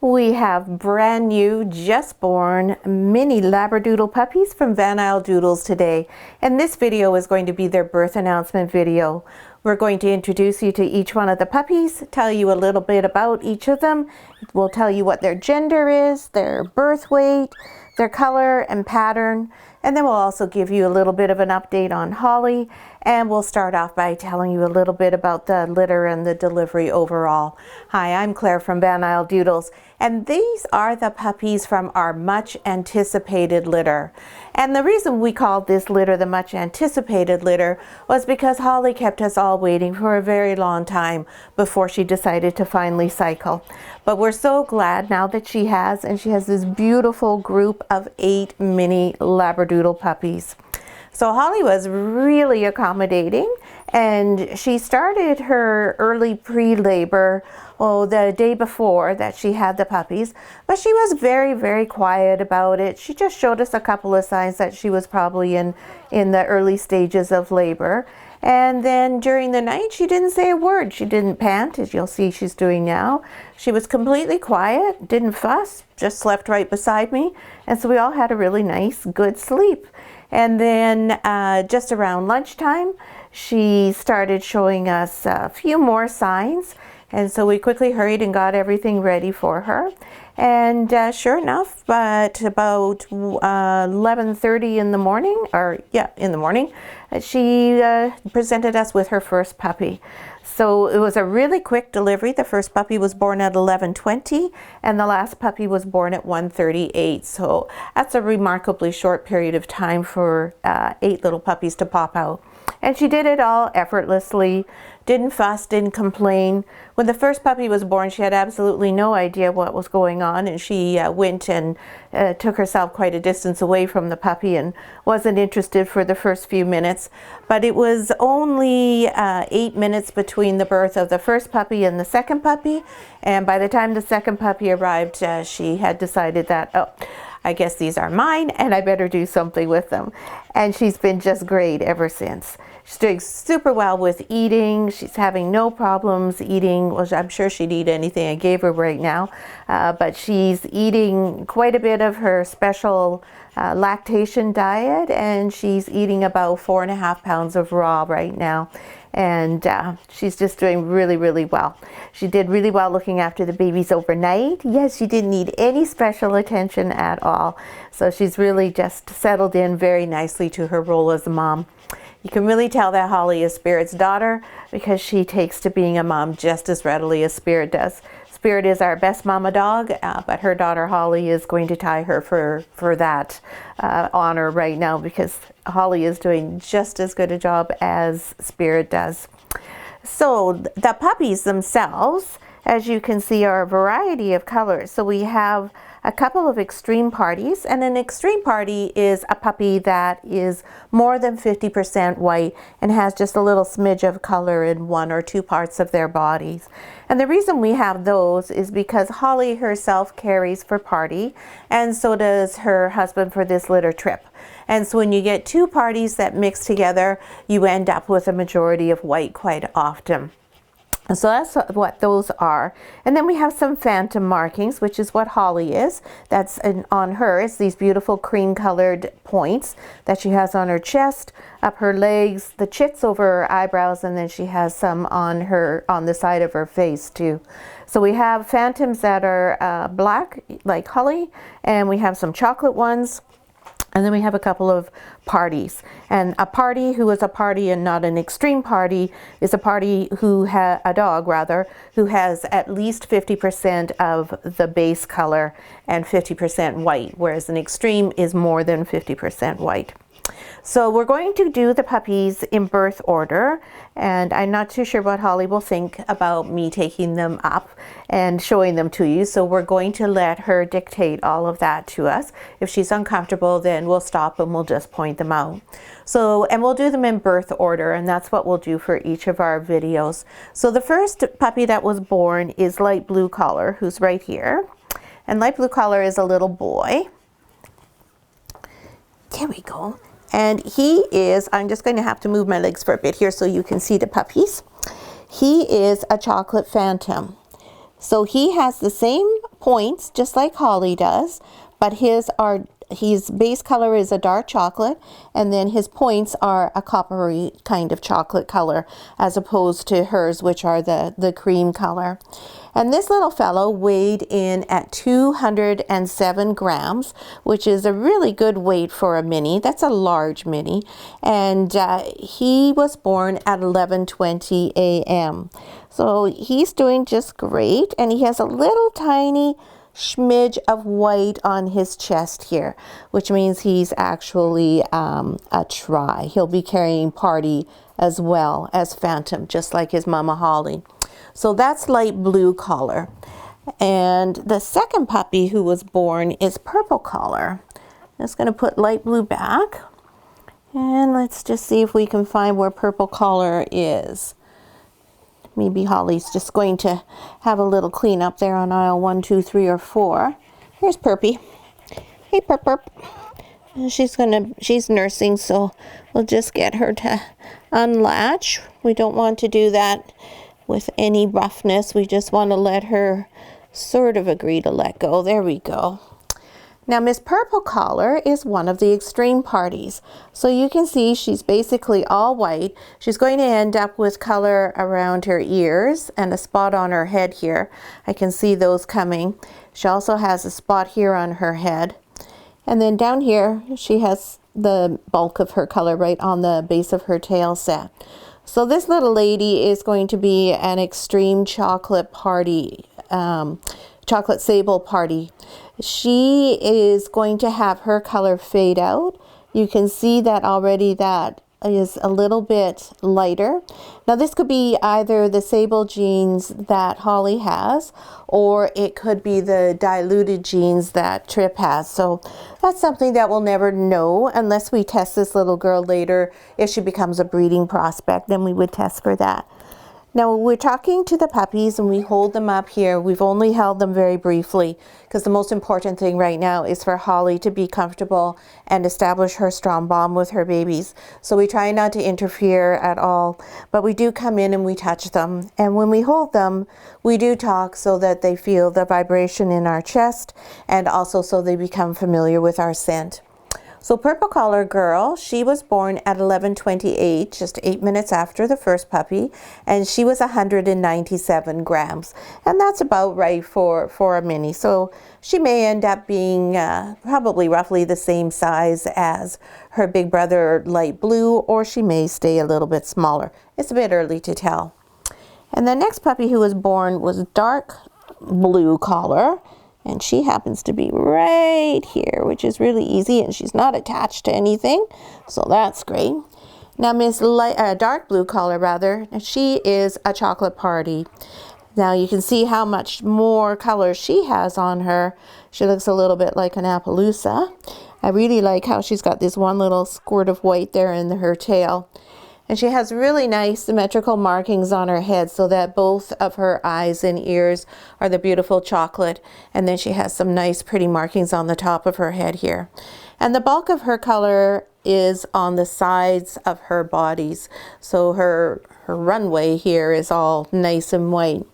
We have brand new, just born mini Labradoodle puppies from Van Isle Doodles today. And this video is going to be their birth announcement video. We're going to introduce you to each one of the puppies, tell you a little bit about each of them. We'll tell you what their gender is, their birth weight, their color and pattern. And then we'll also give you a little bit of an update on Holly. And we'll start off by telling you a little bit about the litter and the delivery overall. Hi, I'm Claire from Van Isle Doodles. And these are the puppies from our much anticipated litter. And the reason we called this litter the much anticipated litter was because Holly kept us all waiting for a very long time before she decided to finally cycle. But we're so glad now that she has, and she has this beautiful group of 8 mini Labradoodle puppies. So Holly was really accommodating, and she started her early pre-labor the day before that she had the puppies, but she was very, very quiet about it. She just showed us a couple of signs that she was probably in the early stages of labor. And then during the night, she didn't say a word. She didn't pant, as you'll see she's doing now. She was completely quiet, didn't fuss, just slept right beside me. And so we all had a really nice, good sleep. And then just around lunchtime, she started showing us a few more signs. And so we quickly hurried and got everything ready for her. And sure enough, at about 11:30 in the morning, she presented us with her first puppy. So it was a really quick delivery. The first puppy was born at 11:20 and the last puppy was born at 1:38. So that's a remarkably short period of time for 8 little puppies to pop out. And she did it all effortlessly, didn't fuss, didn't complain. When the first puppy was born, she had absolutely no idea what was going on, and she went and took herself quite a distance away from the puppy and wasn't interested for the first few minutes. But it was only 8 minutes between the birth of the first puppy and the second puppy, and by the time the second puppy arrived, she had decided that, oh, I guess these are mine and I better do something with them. And she's been just great ever since. She's doing super well with eating. She's having no problems eating. Well, I'm sure she'd eat anything I gave her right now. But she's eating quite a bit of her special lactation diet, and she's eating about 4.5 pounds of raw right now. And she's just doing really, really well. She did really well looking after the babies overnight. Yes, she didn't need any special attention at all. So she's really just settled in very nicely to her role as a mom. You can really tell that Holly is Spirit's daughter because she takes to being a mom just as readily as Spirit does. Spirit is our best mama dog, but her daughter Holly is going to tie her for that honor right now because Holly is doing just as good a job as Spirit does. So the puppies themselves, as you can see, are a variety of colors. So we have a couple of extreme parties, and an extreme party is a puppy that is more than 50% white and has just a little smidge of color in 1 or 2 parts of their bodies. And the reason we have those is because Holly herself carries for party, and so does her husband for this litter trip. And so when you get 2 parties that mix together, you end up with a majority of white quite often. So that's what those are. And then we have some phantom markings, which is what Holly is. That's on her. It's these beautiful cream colored points that she has on her chest, up her legs, the chits over her eyebrows, and then she has some on the side of her face too. So we have phantoms that are black, like Holly, and we have some chocolate ones. And then we have a couple of parties. And a party who is a party and not an extreme party is a party a dog rather, who has at least 50% of the base color and 50% white, whereas an extreme is more than 50% white. So we're going to do the puppies in birth order, and I'm not too sure what Holly will think about me taking them up and showing them to you. So we're going to let her dictate all of that to us. If she's uncomfortable, then we'll stop and we'll just point them out. So, and we'll do them in birth order, and that's what we'll do for each of our videos. So the first puppy that was born is light blue collar, who's right here. And light blue collar is a little boy. There we go. And he is, I'm just going to have to move my legs for a bit here so you can see the puppies. He is a chocolate phantom. So he has the same points, just like Holly does, but his base color is a dark chocolate, and then his points are a coppery kind of chocolate color, as opposed to hers, which are the cream color. And this little fellow weighed in at 207 grams, which is a really good weight for a mini. That's a large mini. And he was born at 11:20 a.m. So he's doing just great. And he has a little tiny smidge of white on his chest here, which means he's actually a tri. He'll be carrying Party as well as Phantom, just like his mama Holly. So that's light blue collar. And the second puppy who was born is purple collar. I'm just going to put light blue back. And let's just see if we can find where purple collar is. Maybe Holly's just going to have a little clean up there on aisle 1, 2, 3, or 4. Here's Purpy. Hey, Purp. And she's nursing, so we'll just get her to unlatch. We don't want to do that with any roughness. We just want to let her sort of agree to let go. There we go. Now, Miss Purple Collar is one of the extreme parties. So you can see she's basically all white. She's going to end up with color around her ears and a spot on her head here. I can see those coming. She also has a spot here on her head. And then down here, she has the bulk of her color right on the base of her tail set. So this little lady is going to be an extreme chocolate party, chocolate sable party. She is going to have her color fade out. You can see that already that is a little bit lighter. Now this could be either the sable genes that Holly has, or it could be the diluted genes that Trip has. So that's something that we'll never know unless we test this little girl later. If she becomes a breeding prospect, then we would test for that. Now we're talking to the puppies and we hold them up here. We've only held them very briefly because the most important thing right now is for Holly to be comfortable and establish her strong bond with her babies. So we try not to interfere at all, but we do come in and we touch them. And when we hold them, we do talk so that they feel the vibration in our chest and also so they become familiar with our scent. So Purple Collar Girl, she was born at 11:28, just 8 minutes after the first puppy, and she was 197 grams. And that's about right for a mini. So she may end up being probably roughly the same size as her big brother, Light Blue, or she may stay a little bit smaller. It's a bit early to tell. And the next puppy who was born was Dark Blue Collar. And she happens to be right here, which is really easy, and she's not attached to anything, so that's great. Now, Miss Dark Blue Collar, rather, she is a chocolate party. Now, you can see how much more color she has on her. She looks a little bit like an Appaloosa. I really like how she's got this one little squirt of white there in her tail. And she has really nice symmetrical markings on her head so that both of her eyes and ears are the beautiful chocolate. And then she has some nice pretty markings on the top of her head here. And the bulk of her color is on the sides of her bodies. So her runway here is all nice and white.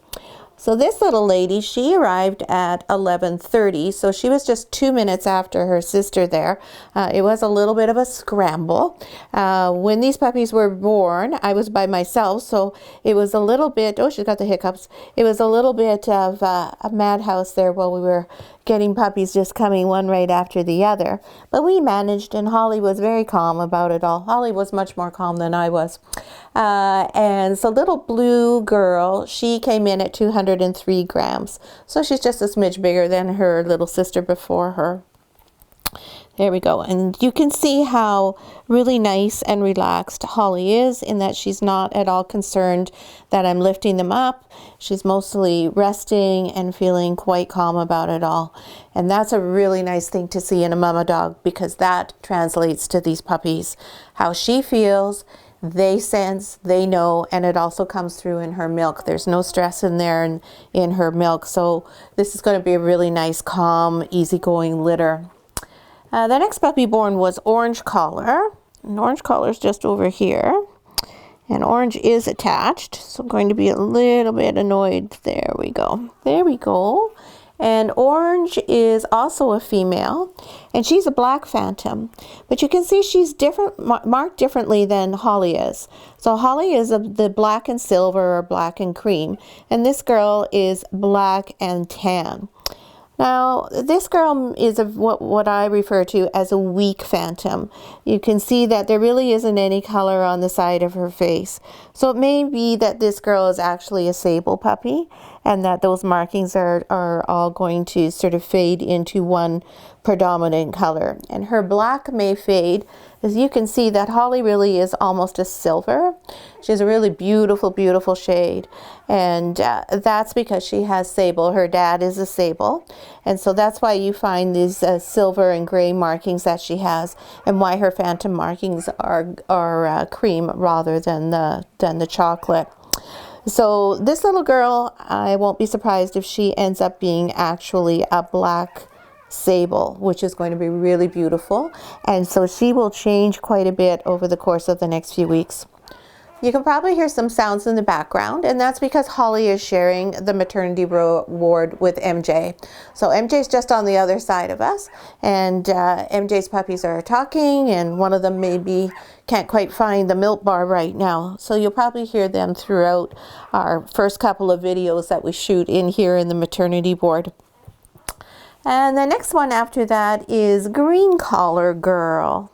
So this little lady, she arrived at 11:30, so she was just 2 minutes after her sister there. It was a little bit of a scramble. When these puppies were born, I was by myself, so it was a little bit, oh, she's got the hiccups. It was a little bit of a madhouse there while we were getting puppies just coming one right after the other. But we managed, and Holly was very calm about it all. Holly was much more calm than I was. And so little Blue Girl, she came in at 203 grams. So she's just a smidge bigger than her little sister before her. There we go. And you can see how really nice and relaxed Holly is in that she's not at all concerned that I'm lifting them up. She's mostly resting and feeling quite calm about it all. And that's a really nice thing to see in a mama dog because that translates to these puppies. How she feels, they sense, they know, and it also comes through in her milk. There's no stress in there in her milk. So this is going to be a really nice, calm, easygoing litter. The next puppy born was Orange Collar. And Orange Collar is just over here. And Orange is attached. So I'm going to be a little bit annoyed. There we go. There we go. And Orange is also a female, and she's a black phantom. But you can see she's different, marked differently than Holly is. So Holly is the black and silver or black and cream, and this girl is black and tan. Now, this girl is what I refer to as a weak phantom. You can see that there really isn't any color on the side of her face. So it may be that this girl is actually a sable puppy, and that those markings are all going to sort of fade into one predominant color. And her black may fade. As you can see, that Holly really is almost a silver. She has a really beautiful, beautiful shade. And that's because she has sable. Her dad is a sable. And so that's why you find these silver and gray markings that she has, and why her phantom markings are cream rather than the chocolate. So this little girl, I won't be surprised if she ends up being actually a black sable, which is going to be really beautiful. And so she will change quite a bit over the course of the next few weeks. You can probably hear some sounds in the background, and that's because Holly is sharing the maternity ward with MJ. So MJ's just on the other side of us, and MJ's puppies are talking, and one of them maybe can't quite find the milk bar right now. So you'll probably hear them throughout our first couple of videos that we shoot in here in the maternity ward. And the next one after that is Green Collar Girl.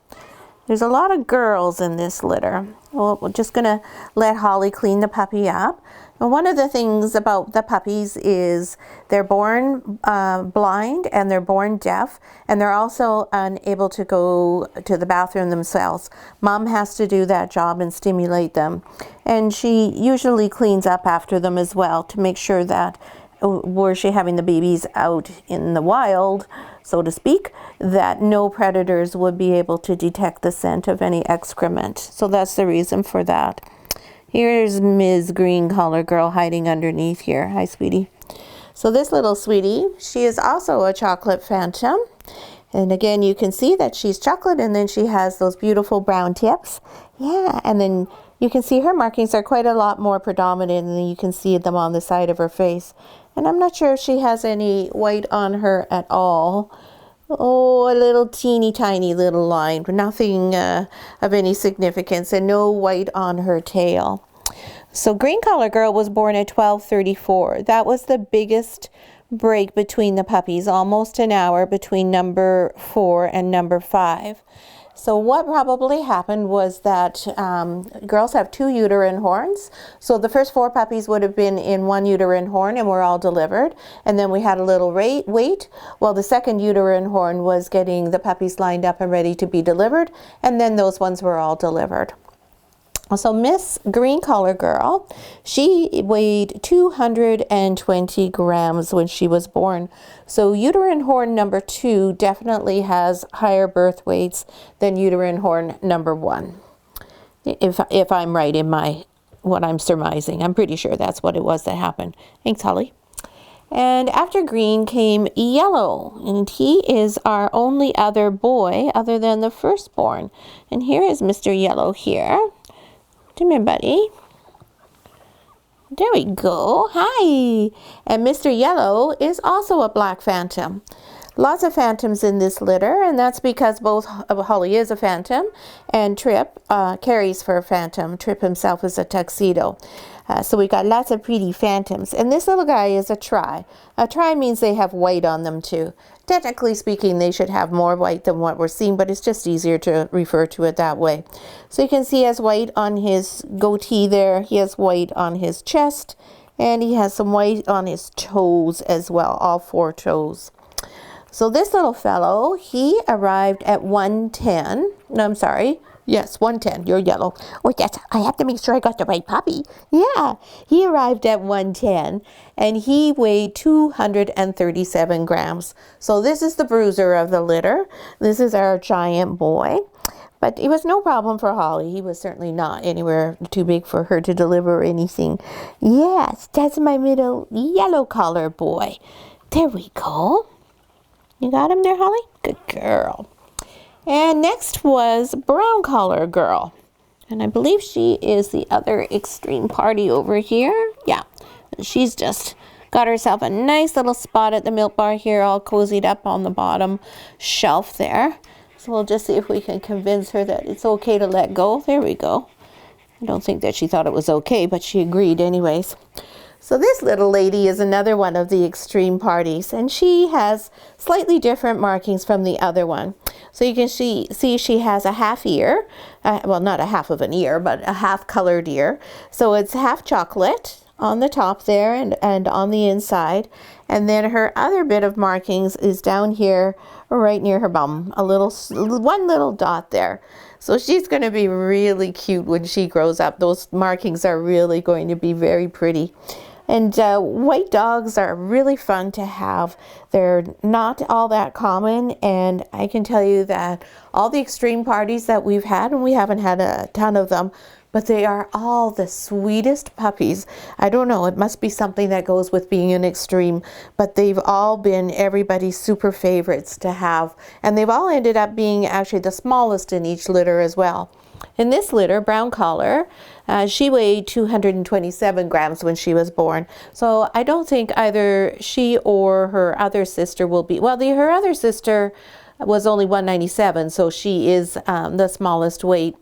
There's a lot of girls in this litter. Well, we're just gonna let Holly clean the puppy up. And one of the things about the puppies is they're born blind, and they're born deaf, and they're also unable to go to the bathroom themselves. Mom has to do that job and stimulate them. And she usually cleans up after them as well to make sure that were she having the babies out in the wild, so to speak, that no predators would be able to detect the scent of any excrement. So that's the reason for that. Here's Ms. Green Collar Girl hiding underneath here. Hi, sweetie. So this little sweetie, she is also a chocolate phantom. And again, you can see that she's chocolate, and then she has those beautiful brown tips. Yeah, and then you can see her markings are quite a lot more predominant, and you can see them on the side of her face. And I'm not sure if she has any white on her at all. Oh, a little teeny tiny little line, but nothing of any significance, and no white on her tail. So Green Collar Girl was born at 12:34. That was the biggest break between the puppies, almost an hour between number 4 and number 5. So what probably happened was that girls have 2 uterine horns. So the first 4 puppies would have been in 1 uterine horn and were all delivered. And then we had a little wait. Well, the second uterine horn was getting the puppies lined up and ready to be delivered. And then those ones were all delivered. So Miss Green Collar Girl, she weighed 220 grams when she was born. So uterine horn number 2 definitely has higher birth weights than uterine horn number 1. If I'm right in what I'm surmising. I'm pretty sure that's what it was that happened. Thanks, Holly. And after Green came Yellow, and he is our only other boy other than the firstborn. And here is Mr. Yellow here. Come here, buddy. There we go. Hi. And Mr. Yellow is also a black phantom. Lots of phantoms in this litter, and that's because both Holly is a phantom and Trip carries for a phantom. Trip himself is a tuxedo. So we got lots of pretty phantoms. And this little guy is a tri. A tri means they have white on them too. Technically speaking, they should have more white than what we're seeing, but it's just easier to refer to it that way. So you can see he has white on his goatee there. He has white on his chest, and he has some white on his toes as well, all 4 toes. So this little fellow, he arrived at 110. No, I'm sorry. Yes, 110. You're Yellow. Oh, yes. I have to make sure I got the right puppy. Yeah. He arrived at 110, and he weighed 237 grams. So this is the bruiser of the litter. This is our giant boy. But it was no problem for Holly. He was certainly not anywhere too big for her to deliver anything. Yes, that's my little yellow collar boy. There we go. You got him there, Holly? Good girl. And next was Brown Collar Girl. And I believe she is the other extreme party over here. Yeah, she's just Got herself a nice little spot at the milk bar here, all cozied up on the bottom shelf there. So we'll just see if we can convince her that it's okay to let go. There we go. I don't think that she thought it was okay, but she agreed anyways. So this little lady is another one of the extreme parties, and she has slightly different markings from the other one. So you can see she has a half ear, well, not a half of an ear, but a half colored ear. So it's half chocolate on the top there and on the inside. And then her other bit of markings is down here, right near her bum, one little dot there. So she's going to be really cute when she grows up. Those markings are really going to be very pretty. And white dogs are really fun to have. They're not all that common, and I can tell you that all the extreme parties that we've had, and we haven't had a ton of them, but they are all the sweetest puppies. I don't know, it must be something that goes with being an extreme, but they've all been everybody's super favorites to have. And they've all ended up being actually the smallest in each litter as well. In this litter, brown collar, she weighed 227 grams when she was born. So I don't think either she or her other sister will be, well, her other sister was only 197, so she is the smallest weight,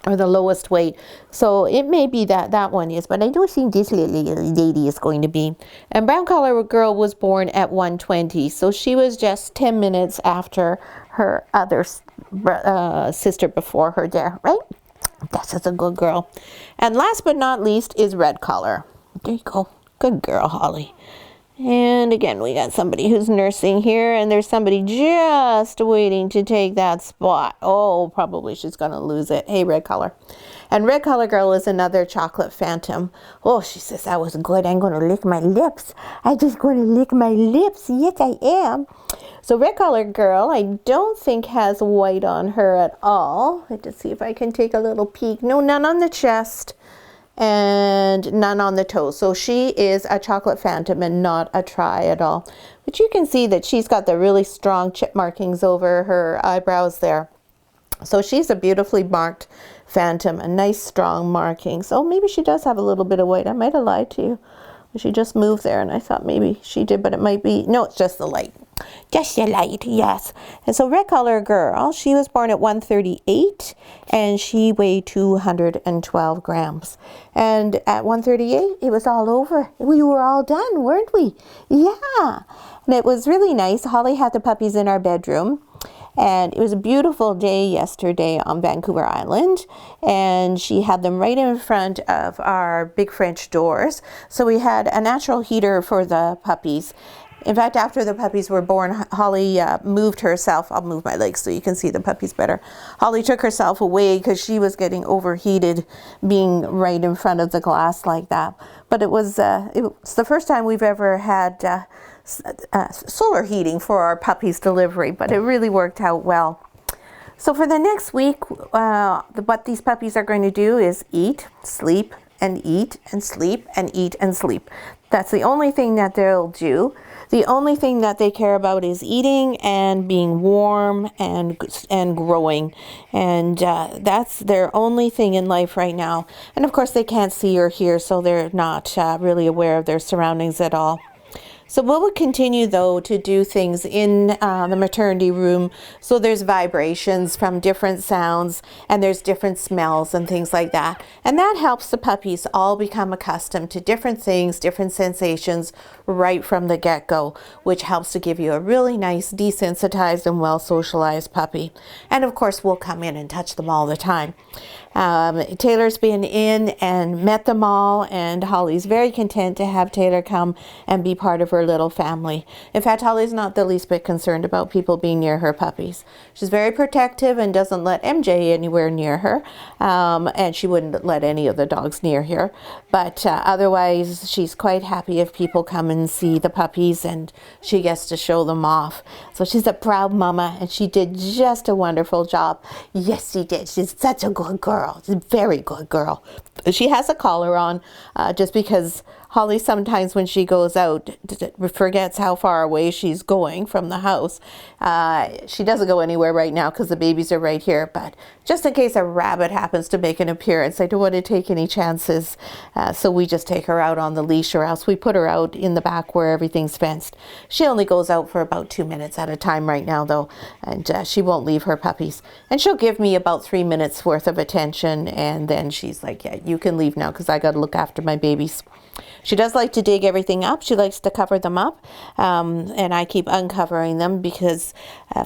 or the lowest weight. So it may be that one is, but I don't think this little lady is going to be. And brown collar girl was born at 120, so she was just 10 minutes after her other sister before her there, right? That's just a good girl. And last but not least is red collar. There you go. Good girl, Holly. And again, we got somebody who's nursing here, and there's somebody just waiting to take that spot. Oh, probably she's going to lose it. Hey, red collar. And red collar girl is another chocolate phantom. Oh, she says, that was good. I'm going to lick my lips. I'm just going to lick my lips. Yes, I am. So red collar girl, I don't think has white on her at all. Let's see if I can take a little peek. No, none on the chest. And none on the toes. So she is a chocolate phantom and not a tri at all. But you can see that she's got the really strong chip markings over her eyebrows there. So she's a beautifully marked phantom, a nice strong marking. So maybe she does have a little bit of white. I might have lied to you. She just moved there and I thought maybe she did, but it might be, no, it's just the light. Just the light, yes. And so red collar girl, she was born at 138 and she weighed 212 grams. And at 138, it was all over. We were all done, weren't we? Yeah. And it was really nice. Holly had the puppies in our bedroom. And it was a beautiful day yesterday on Vancouver Island, and she had them right in front of our big French doors. So we had a natural heater for the puppies. In fact, after the puppies were born, Holly moved herself. I'll move my legs so you can see the puppies better. Holly took herself away because she was getting overheated being right in front of the glass like that. But it was the first time we've ever had solar heating for our puppies' delivery, but it really worked out well. So for the next week, what these puppies are going to do is eat, sleep, and eat, and sleep, and eat, and sleep. That's the only thing that they'll do. The only thing that they care about is eating and being warm and growing. And that's their only thing in life right now. And of course, they can't see or hear, so they're not really aware of their surroundings at all. So we'll continue, though, to do things in the maternity room. So there's vibrations from different sounds, and there's different smells and things like that. And that helps the puppies all become accustomed to different things, different sensations right from the get-go, which helps to give you a really nice, desensitized and well-socialized puppy. And of course, we'll come in and touch them all the time. Taylor's been in and met them all, and Holly's very content to have Taylor come and be part of her little family. In fact, Holly's not the least bit concerned about people being near her puppies. She's very protective and doesn't let MJ anywhere near her, and she wouldn't let any of the dogs near here. But otherwise, she's quite happy if people come and see the puppies, and she gets to show them off. So she's a proud mama, and she did just a wonderful job. Yes, she did. She's such a good girl. She's a very good girl. She has a collar on just because Holly sometimes when she goes out forgets how far away she's going from the house. She doesn't go anywhere right now because the babies are right here, but just in case a rabbit happens to make an appearance, I don't want to take any chances. So we just take her out on the leash, or else we put her out in the back where everything's fenced. She only goes out for about 2 minutes at a time right now though, and she won't leave her puppies. And she'll give me about 3 minutes worth of attention, and then she's like, yeah, you can leave now because I got to look after my babies. She does like to dig everything up. She likes to cover them up, and I keep uncovering them because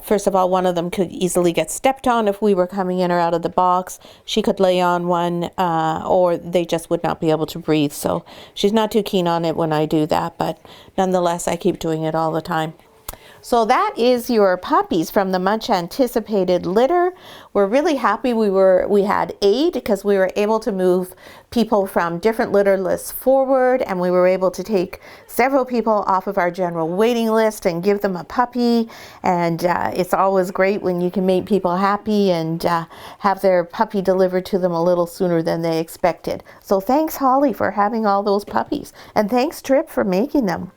first of all, one of them could easily get stepped on if we were coming in or out of the box. She could lay on one, or they just would not be able to breathe. So she's not too keen on it when I do that, but nonetheless, I keep doing it all the time. So that is your puppies from the much anticipated litter. We're really happy we had aid because we were able to move people from different litter lists forward, and we were able to take several people off of our general waiting list and give them a puppy. And it's always great when you can make people happy and have their puppy delivered to them a little sooner than they expected. So thanks, Holly, for having all those puppies, and thanks, Trip, for making them.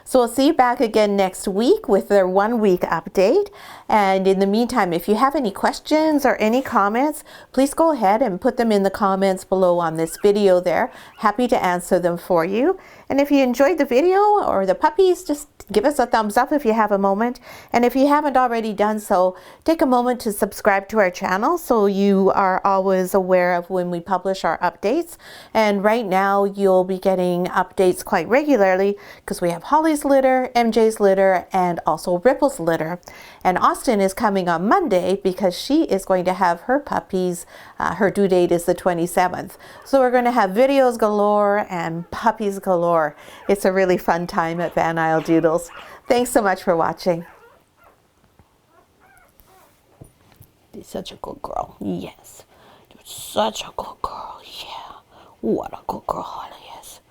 So we'll see you back again next week with their 1 week update. And in the meantime, if you have any questions or any comments, please go ahead and put them in the comments below on this video there. Happy to answer them for you. And if you enjoyed the video or the puppies, just give us a thumbs up if you have a moment. And if you haven't already done so, take a moment to subscribe to our channel so you are always aware of when we publish our updates. And right now you'll be getting updates quite regularly because we have Holly's litter, MJ's litter, and also Ripple's litter. And Austin is coming on Monday because she is going to have her puppies. Her due date is the 27th. So we're going to have videos galore and puppies galore. It's a really fun time at Van Isle Doodles. Thanks so much for watching. You're such a good girl. Yes. You're such a good girl. Yeah. What a good girl, Holly.